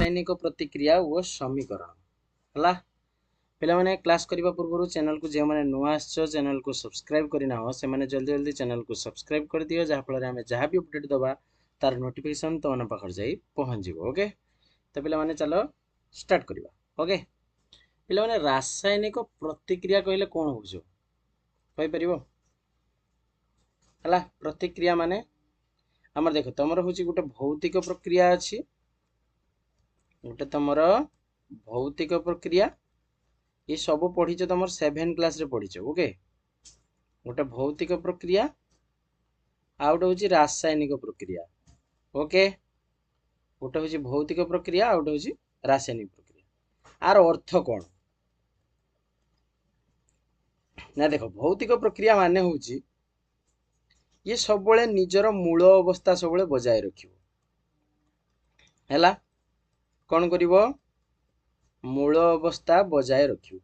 रासायनिक प्रतिक्रिया और समीकरण हला पिला माने क्लास करबा पूर्व चैनल को जे माने नुआ आछो चैनल को सब्सक्राइब करना हो से माने जल्दी जल्दी चैनल को सब्सक्राइब कर दियो जहा फल रे हमें जहा भी अपडेट दबा तार नोटिफिकेशन तो मन पाखर जाई पहुंच जिवो ओके। तो पिला माने चलो स्टार्ट करबा ओके। पिला माने रासायनिक प्रतिक्रिया कहले कोन बुझो कहि परिबो हला। प्रतिक्रिया माने हमर देखो तमर होची गोटे भौतिक प्रक्रिया अछि गोटे तमर भौतिक प्रक्रिया ये सब पढ़ी तुम 7 क्लास रे पढ़ी ओके। गोटे भौतिक प्रक्रिया आ गोटे हूँ रासायनिक प्रक्रिया ओके। गोटे हूँ भौतिक प्रक्रिया आ गोटे हूँ रासायनिक प्रक्रिया। आर अर्थ कौन ना देख भौतिक प्रक्रिया माने हूँ ये सब निजर मूल अवस्था सब बजाय रखियो हैला कौन करिवो मूल अवस्था बजाय रखियो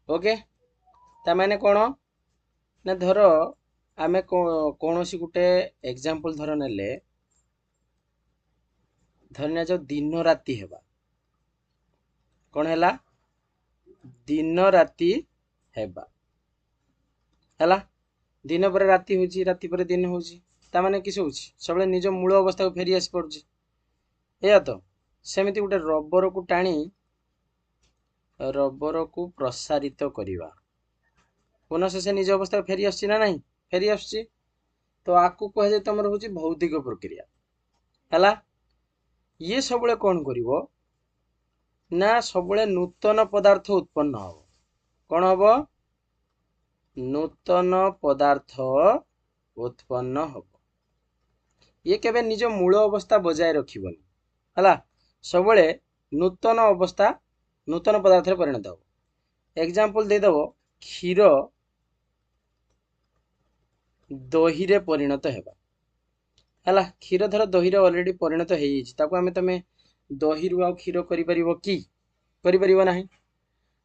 ओके। ता माने कौन ना धर आमे कौन सी गुटे एग्जांपल धर नेले धरना जो दिन राति हेबा कौन हैला दिन राति हेबा हैला। दिन पर राति होची राति पर दिन होची ता माने किस होची सब निज मूल अवस्था को फेरी आसी पड़ुची या तो सेमिति गुटे रबर को टाणी रबर को प्रसारित करिवा पुनः से निज अवस्था फेरी आसी ना नहीं फेरी आसी तो आकु कह जाए तुम हूँ भौतिक प्रक्रिया हैला। ये सब कौन करिवो ना सब नूतन पदार्थ उत्पन्न हम कौन हम नूतन पदार्थ उत्पन्न हम ये केबे निज मूल अवस्था बजाय रखिबनी हैला सब नूतन अवस्था नूतन पदार्थ रे परिणत हो। एग्जांपल दे दबो क्षीर दही रे परिणत हेबा हैला। क्षीर धर दही रे ऑलरेडी परिणत हे छि ताको हमें तमे दही रु आ क्षीर करि परिबो की करि परिबो नाही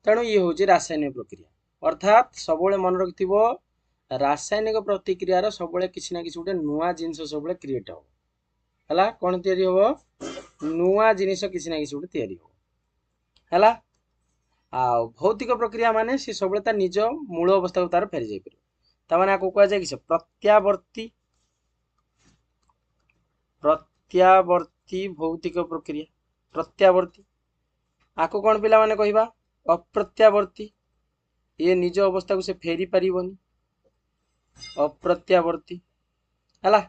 तेणु ये हूँ रासायनिक प्रक्रिया अर्थात सब मन रखिथिबो रासायनिक प्रतिक्रिया रो सब किसी ना किसी गोटे नुआ जिनिस सब क्रिएट हो हैला कौन तैयारी हो नुआ जिनिस किसी ना किसी गोटे तैयारी हो हैला। आ भौतिक प्रक्रिया माने सी सब निज मूल अवस्था को तार फेरी जाई परिबो ता माने आको कह जाय कि प्रत्यावर्ती प्रत्यावर्ती भौतिक प्रक्रिया प्रत्यावर्ती आको कौन पिला माने कहिबा अप्रत्यावर्ती ये निज अवस्था को से फेरी परिबनी अप्रत्यावर्ती हैला।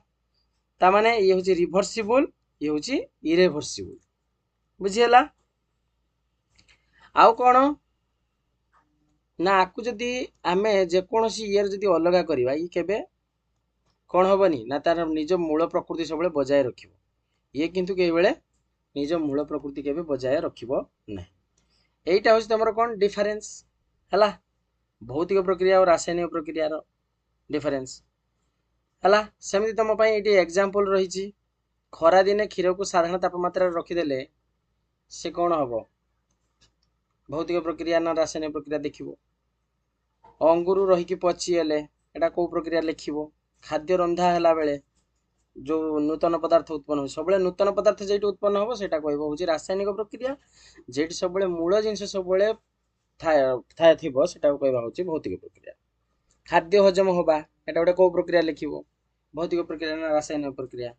ता माने ये होची रिवर्सिबल ये होची इरिवर्सिबल बुझियला। आउ कौन ना आकु जदि आमे जे कोनोसी ईयर जदि अलगा करिवा ये केबे कौन होबनी ना तार निज मूल प्रकृति सब बजाय रखिबो ये किंतु के बेले निज मूल प्रकृति केबे बजाय रखिबो नै। एटा होची तमरो कौन डिफरेंस हैला भौतिक प्रक्रिया और रासायनिक प्रक्रिया रो डिफरेंस हैला। सेमि तम पई एटी एग्जांपल रही छि खरा दिने क्षीर को साधारण तापमात्रा रखी देले से कौन हबो भौतिक प्रक्रिया ना रासायनिक प्रक्रिया देखिबो। अंगुर रही कि पची हेले एटा को प्रक्रिया लिखिबो खाद्य रंधा हैला बेले जो नूतन पदार्थ उत्पन्न हो सब नूतन पदार्थ जेटी उत्पन्न हो सेटा कहबो होची रासायनिक प्रक्रिया जेटी सब मूल जिनिस सब थाय थिबो सेटा कहबा होची भौतिक प्रक्रिया। खाद्य हजम होबा एटा गोटे को प्रक्रिया लिखिबो भौतिक प्रक्रिया ना रासायनिक प्रक्रिया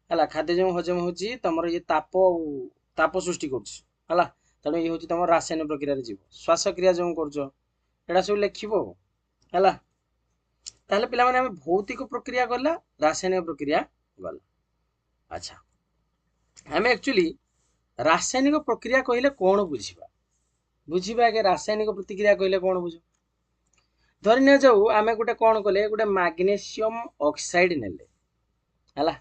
हैला। खाद्य जो हजम होची तमर ये ताप सृष्टि करछ हैला तेणु ये होची तमर रासायनिक प्रक्रिया रे जीवो। श्वास क्रिया जो करछ एटा सब लिखिबो हैला। ताहले पिला माने हम भौतिक प्रक्रिया गला रासायनिक प्रक्रिया गला। अच्छा हम एक्चुअली रासायनिक प्रक्रिया कहले कोन बुझिबा बुझिबा के रासायनिक प्रतिक्रिया कहले कोन बुझो धरने जाऊ आमे गोटे कोन कले गोटे मैग्नीशियम ऑक्साइड नेले हैला।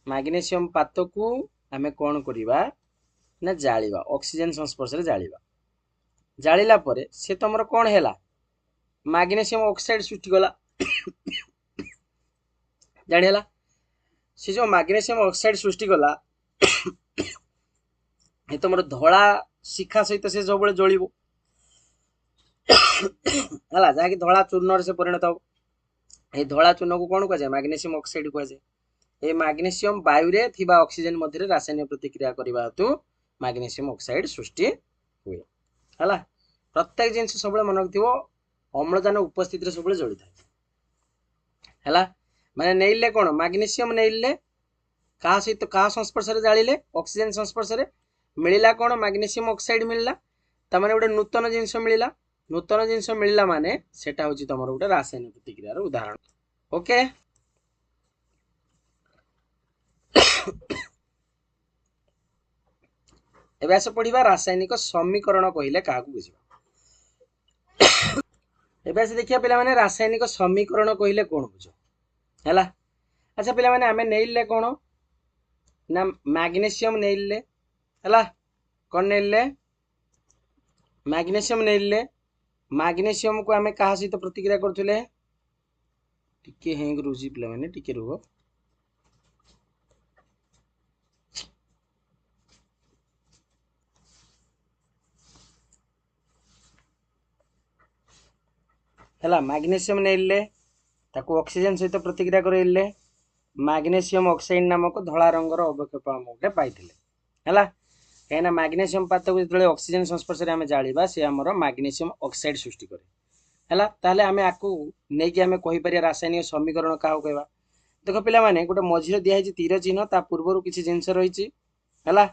मैग्नीशियम पात को आमे कोन करिबा ना जालिबा ऑक्सीजन संस्पर्श रे जालिबा जालिला परे से तमरो कोन हैला मैग्नीशियम ऑक्साइड सृष्टि गला जानि हैला से जो मैग्नीशियम ऑक्साइड सृष्टि गला ए तमरो धळा शिखा सहित से सब बळे जळिबो हैला जाकी धळा चूर्ण रे से परिणत हो ए धळा चूर्ण को कोन कह जाय मैग्नीशियम ऑक्साइड कह जाय ए मैग्नीशियम वायु रे थिबा ऑक्सीजन मध्य रासायनिक प्रतिक्रिया करबा हेतु मैग्नीशियम ऑक्साइड सृष्टि हुए हला प्रत्येक जिंस सब मन रखिथो अम्लजान उपस्थित रे सब जड़ी था हला माने नेइले कोन मैग्नीशियम नेइले का सहित का संस्पर्श रे जाळिले ऑक्सीजन संस्पर्श रे मिलिला कोन मैग्नीशियम ऑक्साइड मिलला त माने गोटे नूतन जिंस मिलला माने सेटा होची तमरो गोटे रासायनिक प्रतिक्रिया रो उदाहरण ओके एबे आसे पढिबा रासायनिक समीकरण कहिले काहाकू बुझिबा एबे आसे देखिया पिला माने रासायनिक समीकरण कहिले कोन बुझो हैला अच्छा पिला माने हमें नेइले कोन ना मैग्नीशियम नेइले हैला कोन नेइले मैग्नीशियम को हमें कहा सहित प्रतिक्रिया करथुले टिके हेंग रुजी पिला माने टिके रुहो हैला मैग्नीशियम नेइले ताको ऑक्सीजन सहित प्रतिक्रिया करैले मैग्नीशियम ऑक्साइड नामक धला रंगर अवक्षेप हम गोटे पाइथिले हैला कहना मैग्नीशियम पात को जतले ऑक्सीजन संस्पर्श रे हमें जाळिबा से हमर मैग्नीशियम ऑक्साइड सृष्टि करे हैला ताले हमें आकू नै कि हमें कहि परिया रासायनिक समीकरण का हो कहबा देखो पिला माने गोटे मझिरे दिया हिची तीर चिन्ह ता पूर्वरु किछि जिंस रहिछि हैला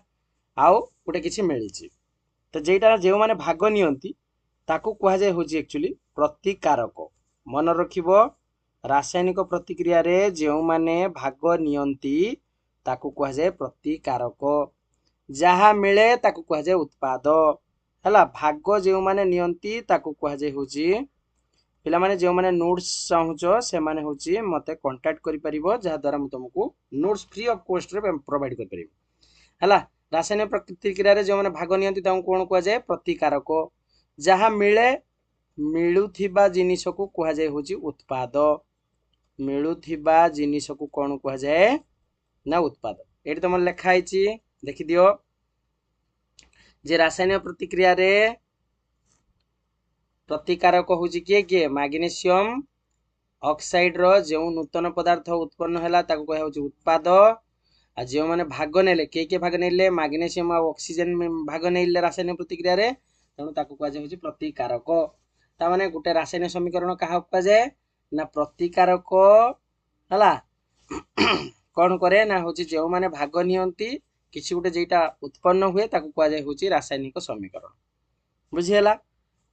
आउ गोटे किछि मिलिछि तो जेटा जेउ माने भाग नियंती ताकू कहा जाय होछि एक्चुअली प्रतिकारक मन रखिबो रासायनिक प्रतिक्रिया रे जेउ माने भाग नियंती ताकू कहा जाय प्रतिकारक जहा मिले ताकू कहा जाय उत्पाद हला भाग जेउ माने नियंती ताकू कहा जाय होछि पिला माने जेउ माने नोट्स चाहुचो से माने होछि मते कांटेक्ट करि परिबो जहा द्वारा म तुमको नोट्स फ्री ऑफ कॉस्ट रे प्रोवाइड कर परिबो हला रासायनिक प्रतिक्रिया रे जेउ माने भाग नियंती ताकू कोन कहा जाय प्रतिकारक जहा मिले मिलुथिबा जिनिस को कहा जाय होछि उत्पाद मिलुथिबा जिनिस को कोन कहा जाय ना उत्पाद एठी तुम लिखा आइछि देखि दियो जे रासायनिक प्रतिक्रिया रे प्रतिकारक होछि के मैग्नीशियम ऑक्साइड रो जे नूतन पदार्थ उत्पन्न हैला ताको कहा होछि उत्पाद आ जे माने भाग नेले के भाग नेले मैग्नीशियम आ ऑक्सीजन भाग नेले रासायनिक प्रतिक्रिया रे तणु ताको कहा जाय होछि प्रतिकारक ता माने गुटे रासायनिक समीकरण कहा कहा जाय ना प्रतिकारक हला कोन करे ना होछि जे माने भाग नियंती किछि गुटे जेटा उत्पन्न हुए ताको कहा जाय होछि रासायनिक समीकरण बुझियला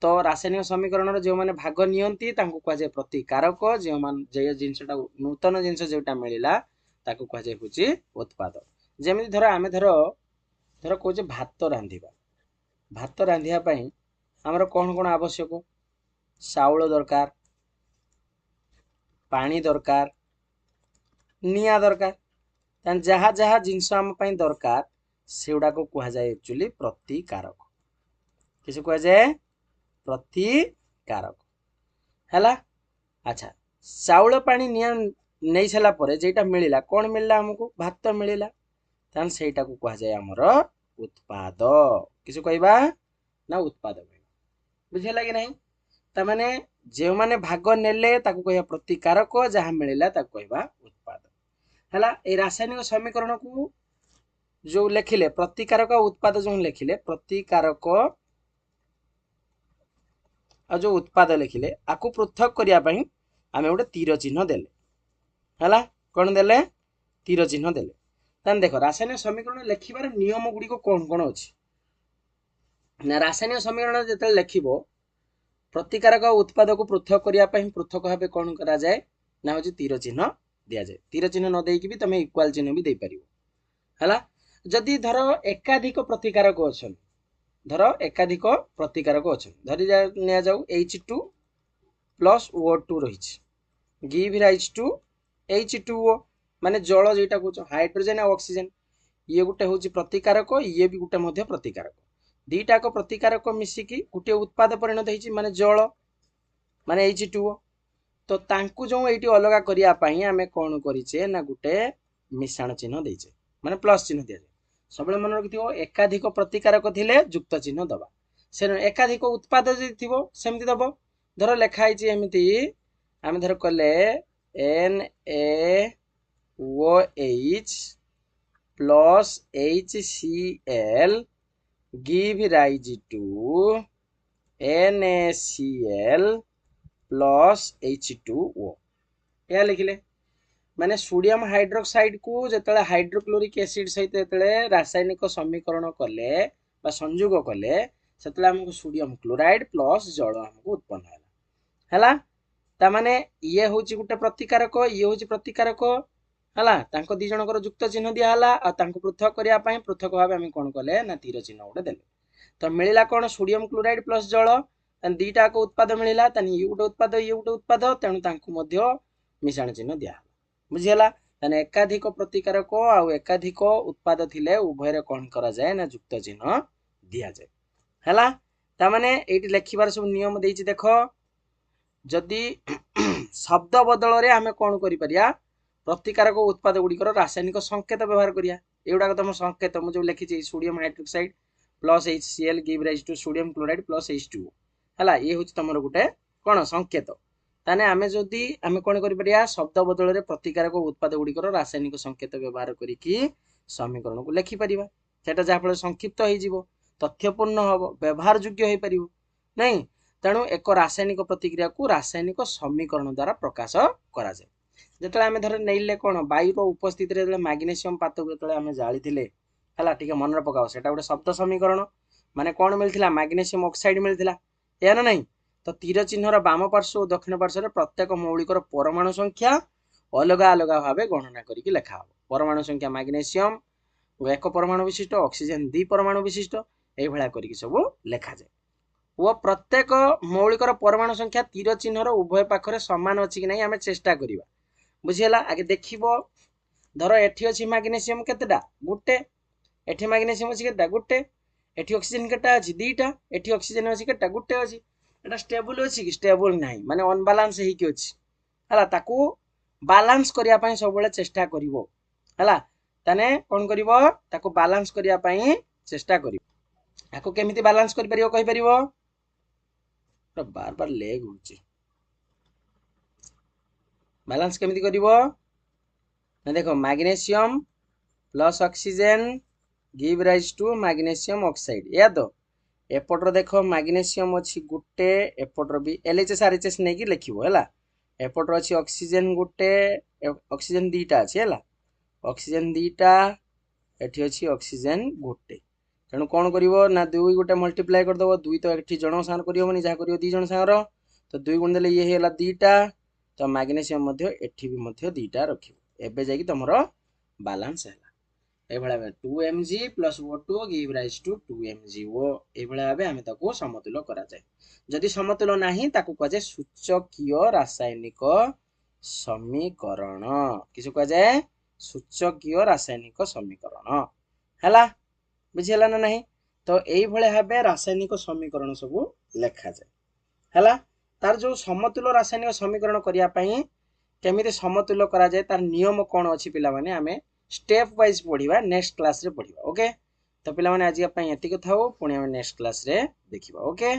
तो रासायनिक समीकरण रे जे माने भाग नियंती ताको कहा जाय प्रतिकारक जे मान जे जिंसटा नूतन जिंस जेटा मिलिला ताको कहा जाय होछि उत्पाद जेमि धर आमे धर कोजे भात रांधिया पई हमर कोन कोन आवश्यक चाउल दरकार पानी दरकार निया दरकार तन जहा जहा जिंस हम पई दरकार सेउडा को कहा जाय एक्चुअली प्रतिकारक किसे कहा जाय प्रतिकारक हैला अच्छा चाउल पानी निया नै छला परे जेटा मिलिला कोन मिलला हमको भात मिलिला तन सेटा को कहा जाय हमर उत्पाद किसे कहबा ना उत्पाद बुझिला कि नहीं ता माने जे माने भाग नेले ताको कहया प्रतिकारक जहा मिलिला ताको कहबा उत्पाद हला ए रासायनिक समीकरण को जो लेखिले प्रतिकारक उत्पाद जो लेखिले प्रतिकारक आ जो उत्पाद लेखिले आकु पृथक करिया पई आमे गोटे तीर चिन्ह देले हला कोन देले तीर चिन्ह देले तन देखो रासायनिक समीकरण लेखिबार नियम गुडी को कोन कोन अछि ना रासायनिक समीकरण जेते लेखिबो प्रतिकारक उत्पाद को पृथक करिया पई पृथक भाबे कोन करा जाय ना होछि तीर चिन्ह दिया जाय तीर चिन्ह न देई कि भी तमे इक्वल चिन्ह भी दे परिबो हला जदि धर एकाधिक प्रतिकारक अछन धर एकाधिक प्रतिकारक अछन धरि निया जाऊ H2 प्लस O2 रहिछि गिव राइज टू H2O माने जल जेटा कहछ हाइड्रोजन आ ऑक्सीजन ये गुटे होछि प्रतिकारक ये भी गुटे मध्य प्रतिकारक दीटा को प्रतिकारक मिसिकी गुटे उत्पाद परिणत होइछि माने जल माने H2O तो तांकु जो एटी अलगा करिया पई हमें कोन करिचे ना गुटे मिश्रण चिन्ह देइचे माने प्लस चिन्ह दिया सबले मन रखिथियो एकाधिक प्रतिकारक थिले युक्त चिन्ह दबा से एकाधिक उत्पाद जदि थिबो सेमति दबो धर लेखा आइछि एमिति हम धर कले Na OH plus HCl give rise to NaCl plus H2O या लिखिले माने सोडियम हाइड्रोक्साइड को जेतले हाइड्रोक्लोरिक एसिड सहित जेतले रासायनिक समीकरण कले बा संयोग कले सेतले हमको सोडियम क्लोराइड प्लस जल हमको उत्पन्न हैला ता माने ये होची गुटे प्रतिकारक ये होची प्रतिकारक हला तांको दी जनकर युक्त चिन्ह दिया हला आ तांको पृथक करिया पई पृथक भाबे हम कोन कले ना तीर चिन्ह उडे देले तो मिलिला कोन सोडियम क्लोराइड प्लस जल तन दीटा को उत्पाद मिलिला तन ये गुटे उत्पाद तेणु तांको मध्य मिश्रण चिन्ह दिया बुझिला तने एकाधिक प्रतिकारक आ एकाधिक उत्पाद थिले उभय रे कोन करा जाय ना युक्त चिन्ह दिया जाय हला ता माने एठी लेखिबार सब नियम देइछि देखो जदि शब्द बदल रे हमें कोन करि परिया प्रतिकारक उत्पाद गुड़िकर रासायनिक संकेत व्यवहार करिया एउडा तुम संकेत मु जो लिखि sodium hydroxide plus HCl give rise to sodium chloride plus H2O हला ये होची तमरो गुटे कोन संकेत ताने आमे जदि आमे कोन करि परिया शब्द बदल रे प्रतिकारक उत्पाद गुड़िकर रासायनिक संकेत व्यवहार करिकी समीकरण को लिखि परिबा सेटा जा फल संक्षिप्त होई जिवो तथ्यपूर्ण हबो व्यवहार योग्य होई परिबो नहीं तेणु एक रासायनिक प्रतिक्रिया को रासायनिक समीकरण द्वारा प्रकाश करा जाय जेतले आमे धर नैले कोन वायु उपस्थिति रे मैग्नीशियम पात जेतले आमे जाली थिले हला ठीक मन पकाओ सेटा गोटे शब्द समीकरण माने कोन मिलथिला मैग्नीशियम ऑक्साइड मिलथिला या ना नहीं तो तीर चिन्हर वाम पार्श्व और दक्षिण पार्श्व रे प्रत्येक मौलिकर परमाणु संख्या अलग अलग भाबे गणना करिकि लेखा हो परमाणु संख्या मैग्नीशियम एक परमाणु विशिष्ट ऑक्सीजन 2 परमाणु विशिष्ट एई भला करिकि सब लेखा जाय वो प्रत्येक मौलिकर परमाणु संख्या तीर चिन्हर उभय पाखरे समान अछि कि नै हमें चेष्टा करिबा बुझिला आगे देखिबो धर एठी अछि मैग्नीशियम केतेटा गुटे एठी मैग्नीशियम अछि केतेटा गुटे एठी ऑक्सीजन केटा अछि दुईटा एठी ऑक्सीजन अछि केटा गुटे अछि एटा स्टेबल अछि कि स्टेबल नाही माने अनबालांस हेई कि अछि हला ताकू बैलेंस करिया पई सब बेले चेष्टा करिवो हला तने कोन करिवो ताकू बैलेंस करिया पई चेष्टा करिवो आको केमिति बैलेंस करि परिवो कहि परिवो बार बार लेग होची बैलेंस केमिति करिवो ना देखो magnesium plus oxygen give rise to magnesium oxide या तो एपटर देखो मैग्नीशियम अछि गुटे एपटर भी LHS RHS नै कि लिखिबो हला एपटर अछि ऑक्सीजन गुटे ऑक्सीजन दीटा अछि हला ऑक्सीजन दीटा एठी अछि ऑक्सीजन गुटे तेणु कोन करिवो ना दुई गुटे मल्टीप्लाई कर दबो दुई तो एठी जण सार करिवो नि जा करिवो दी जण सार तो दुई गुण देले ये हेला दीटा तो मैग्नीशियम मध्य एठी भी मध्य दीटा रखिबो एबे जाई कि तमरो बैलेंस हैला ए भला 2mg plus O2 give rise to 2mgO ए भला भाबे हमें ताको समतुल्य करा जाय जदि समतुल्य नाही ताको कजे सूचकीय रासायनिक समीकरण किसे कह जाय सूचकीय रासायनिक समीकरण हैला बुझिला ना नहीं तो एई भले भाबे रासायनिक समीकरण सब लेखा जाय हैला तार जो समतुल्य रासायनिक समीकरण करिया पई केमिति समतुल्य करा जाय तार नियम कोन अछि पिला माने हमें स्टेप वाइज पढ़िबा नेक्स्ट क्लास रे पढ़िबा ओके तो पिला माने आज पई एति कथा हो पुणी हम नेक्स्ट क्लास रे देखिबा ओके।